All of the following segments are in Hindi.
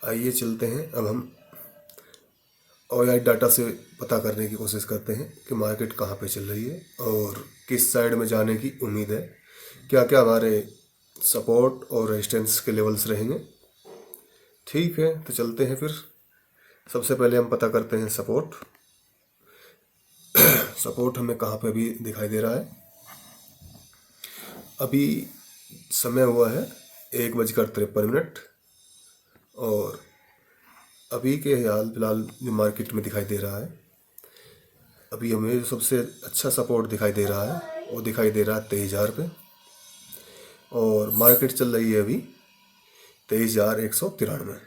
आइए चलते हैं, अब हम OI डाटा से पता करने की कोशिश करते हैं कि मार्केट कहाँ पे चल रही है और किस साइड में जाने की उम्मीद है, क्या क्या हमारे सपोर्ट और रेजिस्टेंस के लेवल्स रहेंगे। ठीक है, तो चलते हैं फिर। सबसे पहले हम पता करते हैं सपोर्ट। सपोर्ट हमें कहाँ पे अभी दिखाई दे रहा है। अभी समय हुआ है 1:53 और अभी के हाल फिलहाल जो मार्केट में दिखाई दे रहा है, अभी हमें जो सबसे अच्छा सपोर्ट दिखाई दे रहा है वो दिखाई दे रहा है 23,000 पे और मार्केट चल रही है अभी 23,193।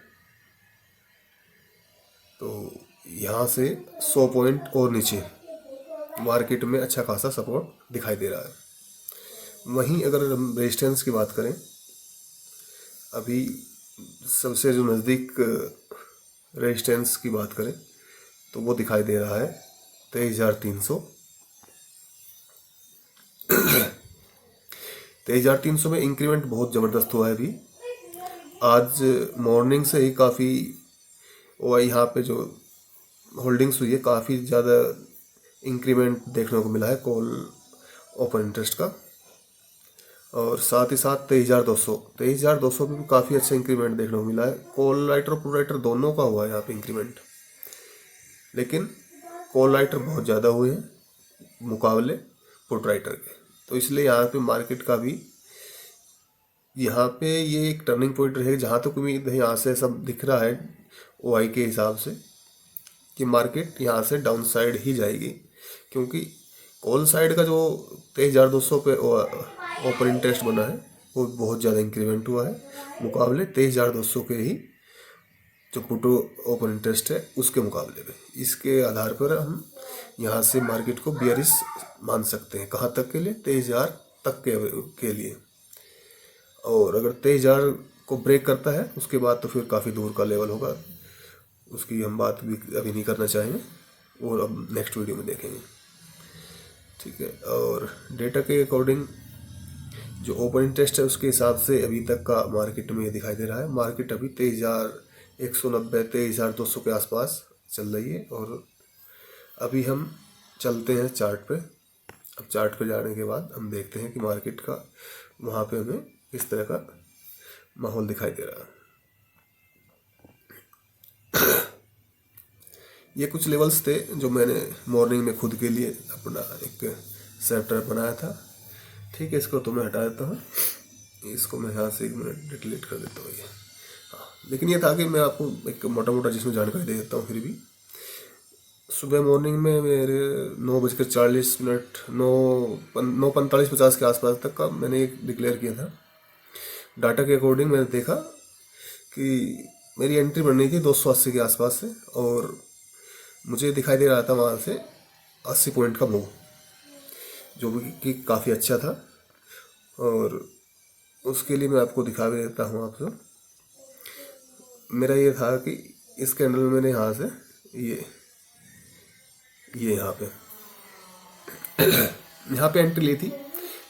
तो यहाँ से 100 पॉइंट और नीचे मार्केट में अच्छा खासा सपोर्ट दिखाई दे रहा है। वहीं अगर हम रेजिस्टेंस की बात करें, अभी सबसे जो नज़दीक रेजिस्टेंस की बात करें तो वो दिखाई दे रहा है 23,300। 23,300 में इंक्रीमेंट बहुत ज़बरदस्त हुआ है अभी। आज मॉर्निंग से ही काफ़ी वो यहाँ पे जो होल्डिंग्स हुई है, काफ़ी ज़्यादा इंक्रीमेंट देखने को मिला है कॉल ओपन इंटरेस्ट का। और साथ ही साथ 23,200 में भी काफ़ी अच्छा इंक्रीमेंट देखने को मिला है। कॉल राइटर और पुट राइटर दोनों का हुआ है यहाँ पे इंक्रीमेंट, लेकिन कॉल राइटर बहुत ज़्यादा हुए हैं मुकाबले पुट राइटर के। तो इसलिए यहाँ पे मार्केट का भी यहाँ पे ये एक टर्निंग पॉइंट रहेगा। जहाँ तक उम्मीद है यहाँ से सब दिख रहा है OI के हिसाब से कि मार्केट यहाँ से डाउन साइड ही जाएगी, क्योंकि कॉल साइड का जो 23,200 पे ओपन इंटरेस्ट बना है वो बहुत ज़्यादा इंक्रीमेंट हुआ है मुकाबले 23,200 के ही जो पुट ओपन इंटरेस्ट है उसके मुकाबले में। इसके आधार पर हम यहाँ से मार्केट को बियरिश मान सकते हैं। कहाँ तक के लिए? 23,000 तक के लिए। और अगर 23,000 को ब्रेक करता है उसके बाद तो फिर काफ़ी दूर का लेवल होगा, उसकी हम बात भी अभी नहीं करना चाहेंगे और अब नेक्स्ट वीडियो में देखेंगे। ठीक है, और डेटा के अकॉर्डिंग जो ओपन इंटरेस्ट है उसके हिसाब से अभी तक का मार्केट में ये दिखाई दे रहा है। मार्केट अभी 23,190 23,200 के आसपास चल रही है। और अभी हम चलते हैं चार्ट पे। अब चार्ट पे जाने के बाद हम देखते हैं कि मार्केट का वहाँ पे हमें किस तरह का माहौल दिखाई दे रहा है। ये कुछ लेवल्स थे जो मैंने मॉर्निंग में खुद के लिए अपना एक सेट बनाया था। ठीक है, इसको तो मैं हटा देता हूँ, इसको मैं यहाँ से 1 मिनट डिलीट कर देता हूँ ये। हाँ, लेकिन ये था कि मैं आपको एक मोटा मोटा जिसमें जानकारी दे देता हूँ। फिर भी सुबह मॉर्निंग में मेरे 9:40 9:45 50 के आसपास तक का मैंने एक डिक्लेयर किया था। डाटा के अकॉर्डिंग मैंने देखा कि मेरी एंट्री बन रही थी 280 के आसपास से और मुझे दिखाई दे रहा था वहाँ से 80 पॉइंट का मूव, जो कि काफ़ी अच्छा था। और उसके लिए मैं आपको दिखा भी देता हूँ आपको। मेरा ये था कि इस कैंडल में मैंने यहाँ से ये यहाँ पे एंट्री ली थी,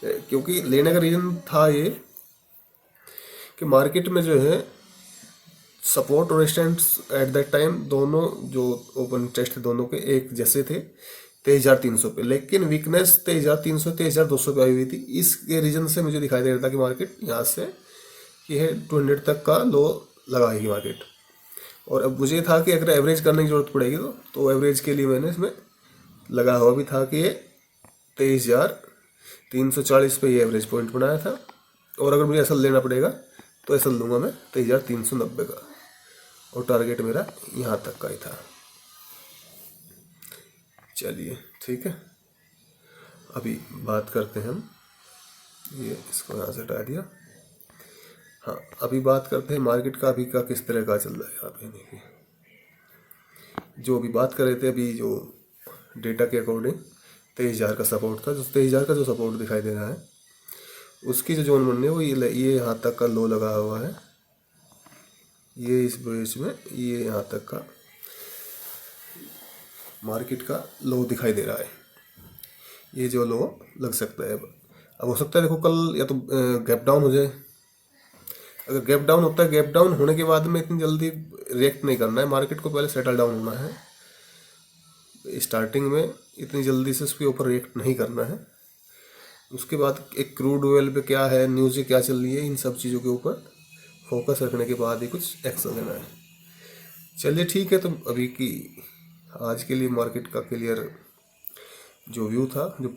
क्योंकि लेने का रीज़न था ये कि मार्केट में जो है सपोर्ट और रेजिस्टेंस एट दैट टाइम दोनों जो ओपन टेस्ट थे दोनों के एक जैसे थे 23,300 पे, लेकिन वीकनेस 23,300 23,200 पे आई हुई थी। इसके रीजन से मुझे दिखाई दे रहा था कि मार्केट यहाँ से ये है 200 तक का लो लगाएगी मार्केट। और अब मुझे था कि अगर एवरेज करने की जरूरत पड़ेगी तो एवरेज के लिए मैंने इसमें लगा हुआ भी था कि ये 23,340 पे ये एवरेज पॉइंट बनाया था। और अगर मुझे एसल लेना पड़ेगा तो एसल लूँगा मैं 23,390 का, और टारगेट मेरा यहाँ तक का ही था। चलिए ठीक है, अभी बात करते हैं हम। ये इसको यहाँ से हटा दिया। हाँ, अभी बात करते हैं मार्केट का अभी का किस तरह का चल रहा है। यहाँ पे देखिए, जो अभी बात कर रहे थे अभी जो डेटा के अकॉर्डिंग 23,000 का सपोर्ट का, जो 23,000 का जो सपोर्ट दिखाई दे रहा है उसकी जो जोन बन रही है वो ये यहाँ तक का लो लगा हुआ है। ये इस बेस में ये यहाँ तक का मार्केट का लो दिखाई दे रहा है। ये जो लो लग सकता है, अब हो सकता है देखो कल या तो गैप डाउन हो जाए। अगर गैप डाउन होता है, गैप डाउन होने के बाद में इतनी जल्दी रिएक्ट नहीं करना है, मार्केट को पहले सेटल डाउन होना है। स्टार्टिंग में इतनी जल्दी से उसके ऊपर रिएक्ट नहीं करना है। उसके बाद एक क्रूड ऑयल पे क्या है, न्यूज़ें क्या चल रही है, इन सब चीज़ों के ऊपर फोकस रखने के बाद ही कुछ एक्शन लेना है। चलिए ठीक है, तो अभी की आज के लिए मार्केट का क्लियर जो व्यू था, जो